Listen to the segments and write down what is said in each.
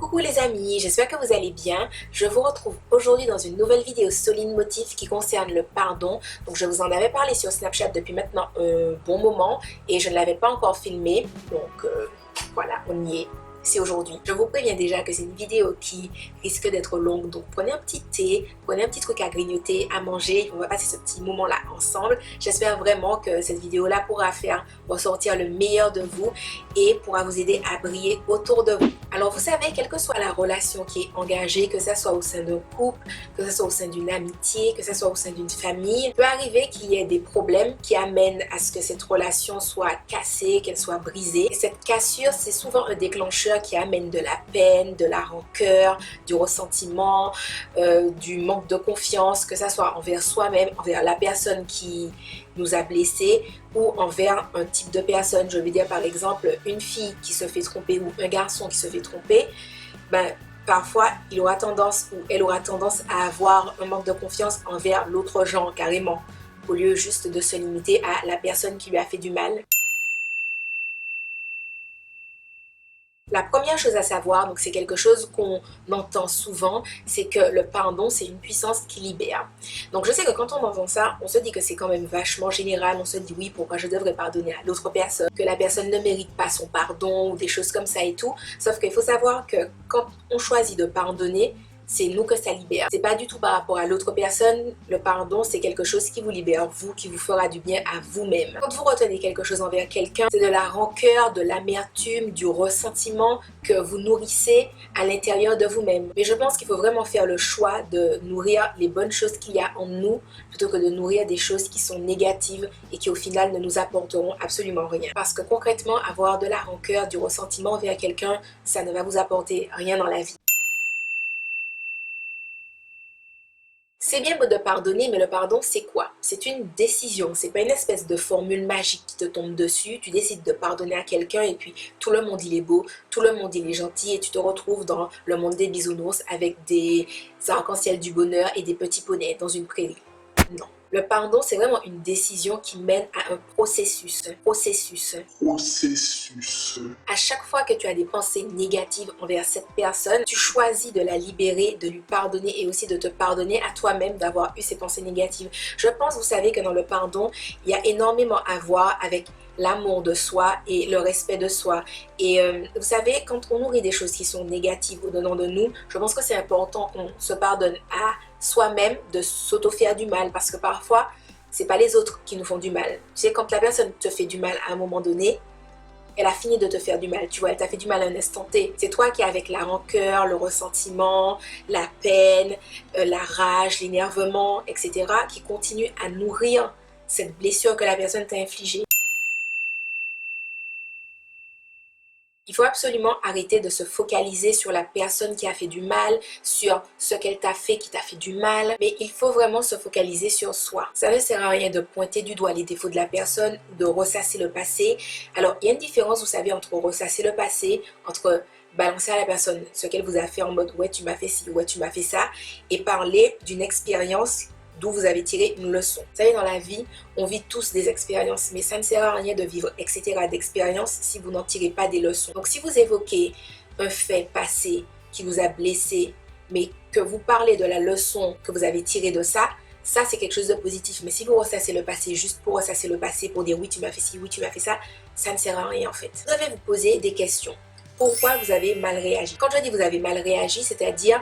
Coucou les amis, j'espère que vous allez bien. Je vous retrouve aujourd'hui dans une nouvelle vidéo Solide Motif qui concerne le pardon. Donc je vous en avais parlé sur Snapchat depuis maintenant un bon moment et je ne l'avais pas encore filmé. Donc voilà, on y est. C'est aujourd'hui. Je vous préviens déjà que c'est une vidéo qui risque d'être longue, donc prenez un petit thé, prenez un petit truc à grignoter, à manger, on va passer ce petit moment-là ensemble. J'espère vraiment que cette vidéo-là pourra faire ressortir le meilleur de vous et pourra vous aider à briller autour de vous. Alors vous savez, quelle que soit la relation qui est engagée, que ce soit au sein d'un couple, que ce soit au sein d'une amitié, que ce soit au sein d'une famille, il peut arriver qu'il y ait des problèmes qui amènent à ce que cette relation soit cassée, qu'elle soit brisée. Et cette cassure, c'est souvent un déclencheur qui amène de la peine, de la rancœur, du ressentiment, du manque de confiance, que ça soit envers soi-même, envers la personne qui nous a blessés ou envers un type de personne. Je veux dire par exemple une fille qui se fait tromper ou un garçon qui se fait tromper, parfois il aura tendance ou elle aura tendance à avoir un manque de confiance envers l'autre genre carrément, au lieu juste de se limiter à la personne qui lui a fait du mal. La première chose à savoir, donc c'est quelque chose qu'on entend souvent, c'est que le pardon, c'est une puissance qui libère. Donc je sais que quand on entend ça, on se dit que c'est quand même vachement général, on se dit oui, pourquoi je devrais pardonner à l'autre personne, que la personne ne mérite pas son pardon ou des choses comme ça et tout. Sauf qu'il faut savoir que quand on choisit de pardonner, c'est nous que ça libère. C'est pas du tout par rapport à l'autre personne. Le pardon, c'est quelque chose qui vous libère, vous, qui vous fera du bien à vous-même. Quand vous retenez quelque chose envers quelqu'un, c'est de la rancœur, de l'amertume, du ressentiment que vous nourrissez à l'intérieur de vous-même. Mais je pense qu'il faut vraiment faire le choix de nourrir les bonnes choses qu'il y a en nous, plutôt que de nourrir des choses qui sont négatives et qui au final ne nous apporteront absolument rien. Parce que concrètement, avoir de la rancœur, du ressentiment envers quelqu'un, ça ne va vous apporter rien dans la vie. C'est bien beau de pardonner, mais le pardon, c'est quoi? C'est une décision, c'est pas une espèce de formule magique qui te tombe dessus. Tu décides de pardonner à quelqu'un et puis tout le monde il est beau, tout le monde il est gentil et tu te retrouves dans le monde des bisounours avec des arcs-en-ciel du bonheur et des petits poneys dans une prairie. Non. Le pardon, c'est vraiment une décision qui mène à un processus. À chaque fois que tu as des pensées négatives envers cette personne, tu choisis de la libérer, de lui pardonner et aussi de te pardonner à toi-même d'avoir eu ces pensées négatives. Je pense, vous savez, que dans le pardon, il y a énormément à voir avec l'amour de soi et le respect de soi. Et vous savez, quand on nourrit des choses qui sont négatives au-dedans de nous, je pense que c'est important qu'on se pardonne à soi-même de s'auto-faire du mal, parce que parfois, c'est pas les autres qui nous font du mal. Tu sais, quand la personne te fait du mal à un moment donné, elle a fini de te faire du mal, tu vois, elle t'a fait du mal à un instant T. C'est toi qui, avec la rancœur, le ressentiment, la peine, la rage, l'énervement, etc., qui continue à nourrir cette blessure que la personne t'a infligée. Il faut absolument arrêter de se focaliser sur la personne qui a fait du mal, sur ce qu'elle t'a fait qui t'a fait du mal, mais il faut vraiment se focaliser sur soi. Ça ne sert à rien de pointer du doigt les défauts de la personne, de ressasser le passé. Alors, il y a une différence, vous savez, entre ressasser le passé, entre balancer à la personne ce qu'elle vous a fait en mode « ouais, tu m'as fait ci, ouais, tu m'as fait ça » et parler d'une expérience d'où vous avez tiré une leçon. Vous savez, dans la vie, on vit tous des expériences, mais ça ne sert à rien de vivre, etc. d'expériences si vous n'en tirez pas des leçons. Donc, si vous évoquez un fait passé qui vous a blessé, mais que vous parlez de la leçon que vous avez tirée de ça, ça, c'est quelque chose de positif. Mais si vous ressassez le passé juste pour ressasser le passé, pour dire « oui, tu m'as fait ci, oui, tu m'as fait ça », ça ne sert à rien en fait. Vous devez vous poser des questions. Pourquoi vous avez mal réagi? Quand je dis vous avez mal réagi, c'est-à-dire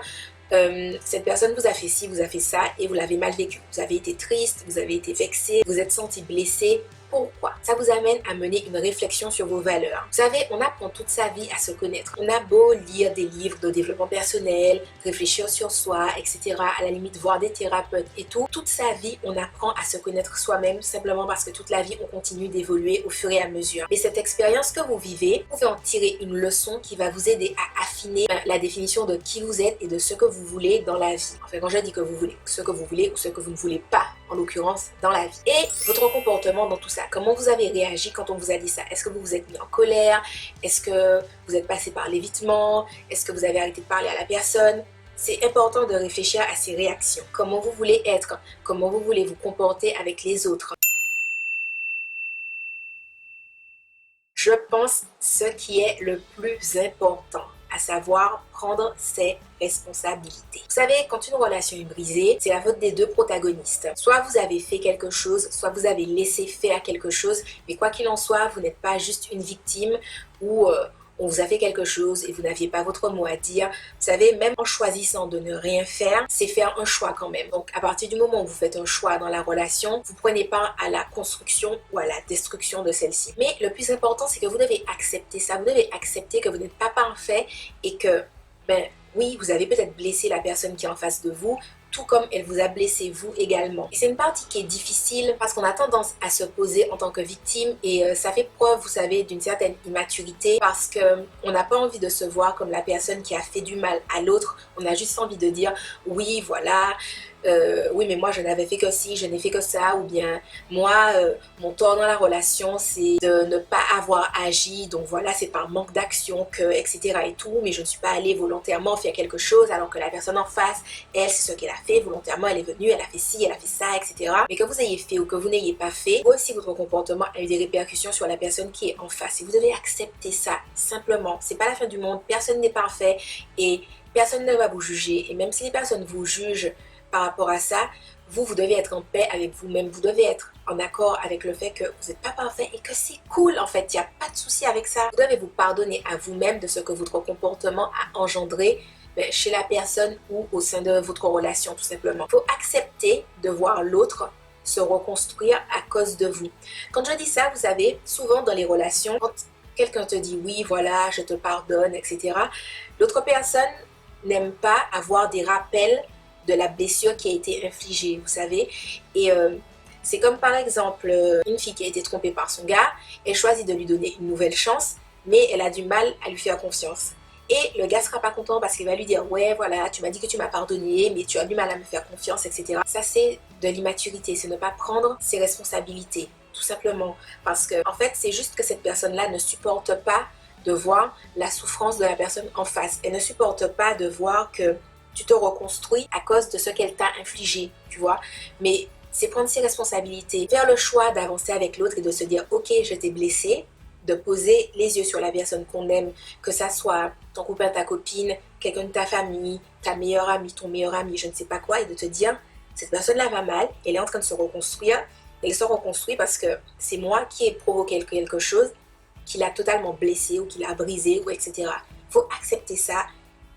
cette personne vous a fait ci, vous a fait ça et vous l'avez mal vécu. Vous avez été triste, vous avez été vexé, vous êtes senti blessé. Pourquoi? Ça vous amène à mener une réflexion sur vos valeurs. Vous savez, on apprend toute sa vie à se connaître. On a beau lire des livres de développement personnel, réfléchir sur soi, etc. À la limite, voir des thérapeutes et tout. Toute sa vie, on apprend à se connaître soi-même simplement parce que toute la vie, on continue d'évoluer au fur et à mesure. Mais cette expérience que vous vivez, vous pouvez en tirer une leçon qui va vous aider à affiner la définition de qui vous êtes et de ce que vous voulez dans la vie. Enfin, quand je dis que vous voulez, ce que vous voulez ou ce que vous ne voulez pas, en l'occurrence, dans la vie. Et votre comportement dans tout ça. Comment vous avez réagi quand on vous a dit ça? Est-ce que vous vous êtes mis en colère? Est-ce que vous êtes passé par l'évitement? Est-ce que vous avez arrêté de parler à la personne? C'est important de réfléchir à ces réactions. Comment vous voulez être? Comment vous voulez vous comporter avec les autres? Je pense ce qui est le plus important à savoir prendre ses responsabilités. Vous savez, quand une relation est brisée, c'est la faute des deux protagonistes. Soit vous avez fait quelque chose, soit vous avez laissé faire quelque chose, mais quoi qu'il en soit, vous n'êtes pas juste une victime ou on vous a fait quelque chose et vous n'aviez pas votre mot à dire. Vous savez, même en choisissant de ne rien faire, c'est faire un choix quand même. Donc à partir du moment où vous faites un choix dans la relation, vous prenez part à la construction ou à la destruction de celle-ci. Mais le plus important, c'est que vous devez accepter ça. Vous devez accepter que vous n'êtes pas parfait et que, oui, vous avez peut-être blessé la personne qui est en face de vous, tout comme elle vous a blessé vous également. Et c'est une partie qui est difficile parce qu'on a tendance à se poser en tant que victime et ça fait preuve, vous savez, d'une certaine immaturité parce qu'on n'a pas envie de se voir comme la personne qui a fait du mal à l'autre. On a juste envie de dire oui, voilà, oui, mais moi je n'avais fait que ci, je n'ai fait que ça, ou bien moi, mon tort dans la relation, c'est de ne pas avoir agi, donc voilà, c'est par manque d'action que, etc. et tout, mais je ne suis pas allée volontairement faire quelque chose alors que la personne en face, elle, c'est ce qu'elle a fait, volontairement, elle est venue, elle a fait ci, elle a fait ça, etc. Mais que vous ayez fait ou que vous n'ayez pas fait, aussi votre comportement a eu des répercussions sur la personne qui est en face. Et vous devez accepter ça, simplement. C'est pas la fin du monde, personne n'est parfait et personne ne va vous juger. Et même si les personnes vous jugent par rapport à ça, vous devez être en paix avec vous-même, vous devez être en accord avec le fait que vous n'êtes pas parfait et que c'est cool en fait, il n'y a pas de souci avec ça. Vous devez vous pardonner à vous-même de ce que votre comportement a engendré chez la personne ou au sein de votre relation tout simplement. Il faut accepter de voir l'autre se reconstruire à cause de vous. Quand je dis ça, vous savez, souvent dans les relations, quand quelqu'un te dit oui, voilà, je te pardonne, etc., l'autre personne n'aime pas avoir des rappels de la blessure qui a été infligée, vous savez. Et c'est comme par exemple une fille qui a été trompée par son gars, elle choisit de lui donner une nouvelle chance, mais elle a du mal à lui faire confiance. Et le gars sera pas content parce qu'il va lui dire ouais voilà, tu m'as dit que tu m'as pardonné, mais tu as du mal à me faire confiance, etc. Ça c'est de l'immaturité, c'est ne pas prendre ses responsabilités, tout simplement. Parce que en fait c'est juste que cette personne-là ne supporte pas de voir la souffrance de la personne en face. Elle ne supporte pas de voir que tu te reconstruis à cause de ce qu'elle t'a infligé, tu vois. Mais c'est prendre ses responsabilités, faire le choix d'avancer avec l'autre et de se dire ok, je t'ai blessé, de poser les yeux sur la personne qu'on aime, que ça soit ton copain, ta copine, quelqu'un de ta famille, ta meilleure amie, ton meilleur ami, je ne sais pas quoi, et de te dire cette personne-là va mal, elle est en train de se reconstruire, elle se reconstruit parce que c'est moi qui ai provoqué quelque chose qui l'a totalement blessé ou qui l'a brisé, ou etc. Il faut accepter ça.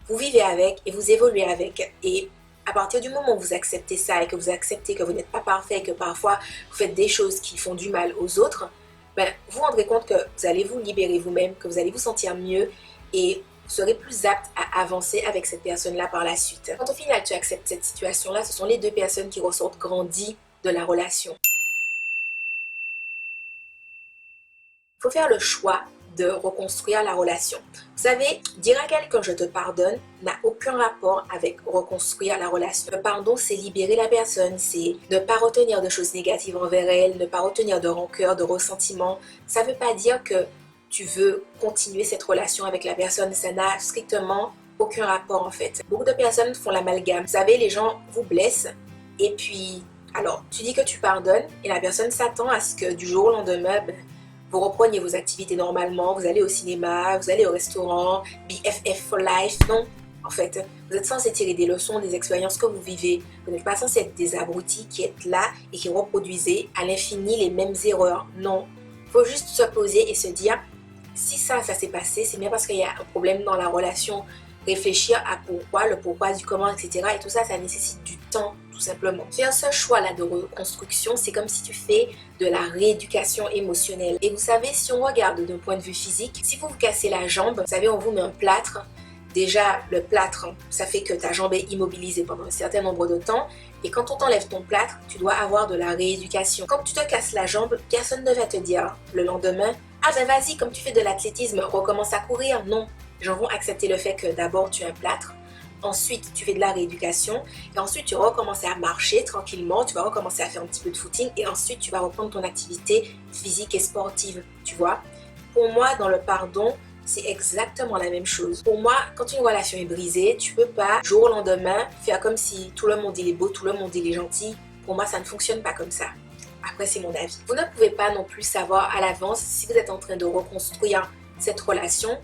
Vous vivez avec et vous évoluez avec. Et à partir du moment où vous acceptez ça et que vous acceptez que vous n'êtes pas parfait et que parfois vous faites des choses qui font du mal aux autres, vous vous rendrez compte que vous allez vous libérer vous-même, que vous allez vous sentir mieux et vous serez plus apte à avancer avec cette personne-là par la suite. Quand au final tu acceptes cette situation-là, ce sont les deux personnes qui ressortent grandies de la relation. Il faut faire le choix de reconstruire la relation. Vous savez, dire à quelqu'un je te pardonne n'a aucun rapport avec reconstruire la relation. Le pardon, c'est libérer la personne, c'est ne pas retenir de choses négatives envers elle, ne pas retenir de rancœur, de ressentiment. Ça ne veut pas dire que tu veux continuer cette relation avec la personne, ça n'a strictement aucun rapport en fait. Beaucoup de personnes font l'amalgame. Vous savez, les gens vous blessent et puis, alors, tu dis que tu pardonnes et la personne s'attend à ce que du jour au lendemain, vous repreniez vos activités normalement, vous allez au cinéma, vous allez au restaurant, BFF for life. Non, en fait, vous êtes censé tirer des leçons des expériences que vous vivez. Vous n'êtes pas censé être des abrutis qui êtes là et qui reproduisez à l'infini les mêmes erreurs. Non, il faut juste se poser et se dire, si ça s'est passé, c'est bien parce qu'il y a un problème dans la relation. Réfléchir à pourquoi, le pourquoi du comment, etc. Et tout ça, ça nécessite du temps, tout simplement. Faire ce choix-là de reconstruction, c'est comme si tu fais de la rééducation émotionnelle. Et vous savez, si on regarde d'un point de vue physique, si vous vous cassez la jambe, vous savez, on vous met un plâtre. Déjà, le plâtre, ça fait que ta jambe est immobilisée pendant un certain nombre de temps. Et quand on t'enlève ton plâtre, tu dois avoir de la rééducation. Quand tu te casses la jambe, personne ne va te dire le lendemain « Ah ben vas-y, comme tu fais de l'athlétisme, recommence à courir. » Non. Les gens vont accepter le fait que d'abord tu as un plâtre, ensuite tu fais de la rééducation et ensuite tu vas recommencer à marcher tranquillement, tu vas recommencer à faire un petit peu de footing et ensuite tu vas reprendre ton activité physique et sportive, tu vois. Pour moi, dans le pardon, c'est exactement la même chose. Pour moi, quand une relation est brisée, tu peux pas, jour au lendemain, faire comme si tout le monde il est beau, tout le monde il est gentil. Pour moi, ça ne fonctionne pas comme ça. Après, c'est mon avis. Vous ne pouvez pas non plus savoir à l'avance si vous êtes en train de reconstruire cette relation,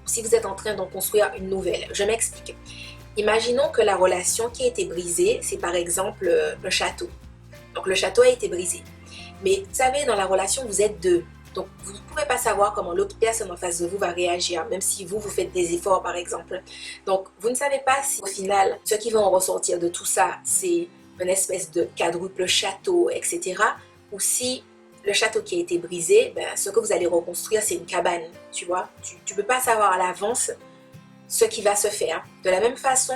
si vous êtes en train d'en construire une nouvelle. Je m'explique. Imaginons que la relation qui a été brisée, c'est par exemple un château. Donc le château a été brisé. Mais vous savez, dans la relation, vous êtes deux. Donc vous ne pouvez pas savoir comment l'autre personne en face de vous va réagir, même si vous faites des efforts par exemple. Donc vous ne savez pas si au final, ce qui va en ressortir de tout ça, c'est une espèce de quadruple château, etc. Ou si le château qui a été brisé, ben, ce que vous allez reconstruire, c'est une cabane, tu vois. Tu ne peux pas savoir à l'avance ce qui va se faire. De la même façon,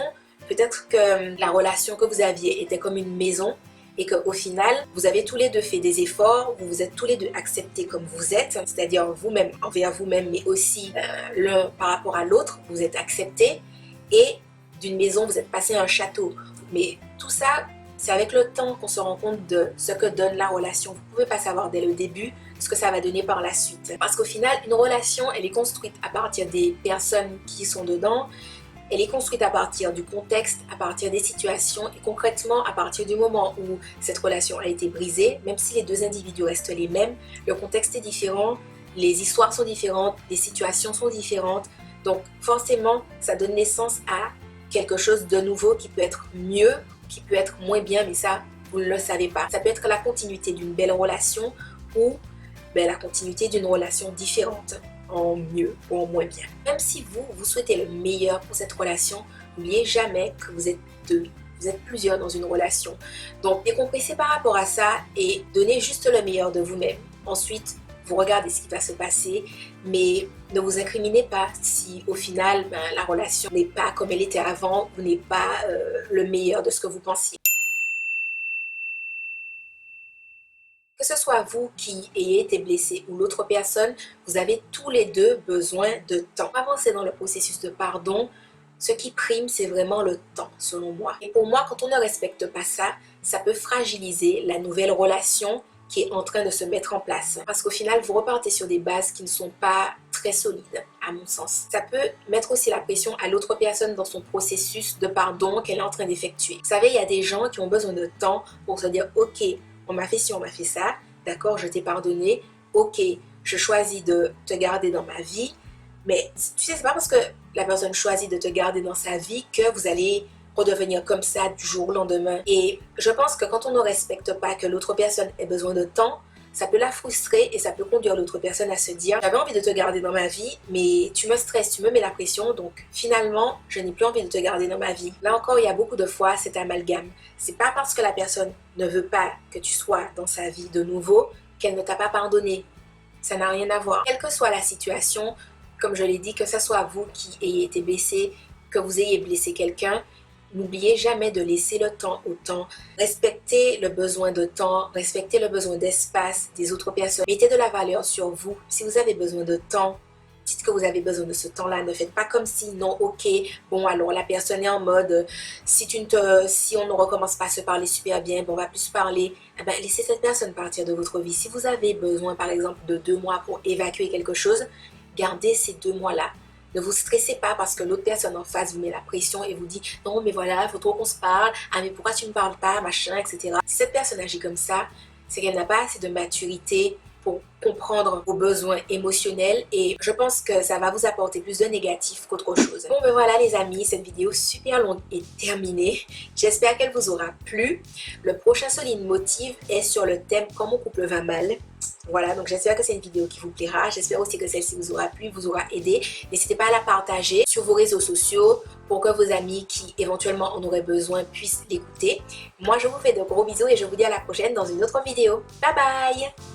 peut-être que la relation que vous aviez était comme une maison et qu'au final, vous avez tous les deux fait des efforts, vous vous êtes tous les deux acceptés comme vous êtes, c'est-à-dire vous-même envers vous-même, mais aussi l'un par rapport à l'autre, vous êtes acceptés et d'une maison, vous êtes passé à un château. Mais tout ça, c'est avec le temps qu'on se rend compte de ce que donne la relation. Vous ne pouvez pas savoir dès le début ce que ça va donner par la suite. Parce qu'au final, une relation, elle est construite à partir des personnes qui sont dedans. Elle est construite à partir du contexte, à partir des situations et concrètement à partir du moment où cette relation a été brisée, même si les deux individus restent les mêmes, le contexte est différent, les histoires sont différentes, les situations sont différentes. Donc forcément, ça donne naissance à quelque chose de nouveau qui peut être mieux, qui peut être moins bien, mais ça, vous ne le savez pas. Ça peut être la continuité d'une belle relation ou la continuité d'une relation différente, en mieux ou en moins bien. Même si vous souhaitez le meilleur pour cette relation, n'oubliez jamais que vous êtes deux. Vous êtes plusieurs dans une relation. Donc, décompressez par rapport à ça et donnez juste le meilleur de vous-même. Ensuite, vous regardez ce qui va se passer, mais ne vous incriminez pas si au final, la relation n'est pas comme elle était avant ou n'est pas le meilleur de ce que vous pensiez. Que ce soit vous qui ayez été blessé ou l'autre personne, vous avez tous les deux besoin de temps. Pour avancer dans le processus de pardon, ce qui prime, c'est vraiment le temps, selon moi. Et pour moi, quand on ne respecte pas ça, ça peut fragiliser la nouvelle relation qui est en train de se mettre en place. Parce qu'au final, vous repartez sur des bases qui ne sont pas très solides, à mon sens. Ça peut mettre aussi la pression à l'autre personne dans son processus de pardon qu'elle est en train d'effectuer. Vous savez, il y a des gens qui ont besoin de temps pour se dire « Ok, on m'a fait ci, on m'a fait ça, d'accord, je t'ai pardonné, ok, je choisis de te garder dans ma vie. » Mais tu sais, c'est pas parce que la personne choisit de te garder dans sa vie que vous allez redevenir comme ça du jour au lendemain. Et je pense que quand on ne respecte pas que l'autre personne ait besoin de temps, ça peut la frustrer et ça peut conduire l'autre personne à se dire « J'avais envie de te garder dans ma vie, mais tu me stresses, tu me mets la pression, donc finalement, je n'ai plus envie de te garder dans ma vie. » Là encore, il y a beaucoup de fois cet amalgame. C'est pas parce que la personne ne veut pas que tu sois dans sa vie de nouveau qu'elle ne t'a pas pardonné. Ça n'a rien à voir. Quelle que soit la situation, comme je l'ai dit, que ce soit vous qui ayez été blessé, que vous ayez blessé quelqu'un, n'oubliez jamais de laisser le temps au temps. Respectez le besoin de temps, respectez le besoin d'espace des autres personnes. Mettez de la valeur sur vous. Si vous avez besoin de temps, dites que vous avez besoin de ce temps-là. Ne faites pas comme si, non, ok, bon alors la personne est en mode, si on ne recommence pas à se parler super bien, bon, on va plus se parler. Eh ben, laissez cette personne partir de votre vie. Si vous avez besoin, par exemple, de 2 mois pour évacuer quelque chose, gardez ces 2 mois-là. Ne vous stressez pas parce que l'autre personne en face vous met la pression et vous dit « Non, mais voilà, il faut trop qu'on se parle. Ah, mais pourquoi tu ne parles pas, machin, etc. » Si cette personne agit comme ça, c'est qu'elle n'a pas assez de maturité pour comprendre vos besoins émotionnels et je pense que ça va vous apporter plus de négatif qu'autre chose. Bon, ben voilà les amis, cette vidéo super longue est terminée. J'espère qu'elle vous aura plu. Le prochain Solide Motive est sur le thème « Quand mon couple va mal ». Voilà, donc j'espère que c'est une vidéo qui vous plaira. J'espère aussi que celle-ci vous aura plu, vous aura aidé. N'hésitez pas à la partager sur vos réseaux sociaux pour que vos amis qui éventuellement en auraient besoin puissent l'écouter. Moi, je vous fais de gros bisous et je vous dis à la prochaine dans une autre vidéo. Bye bye!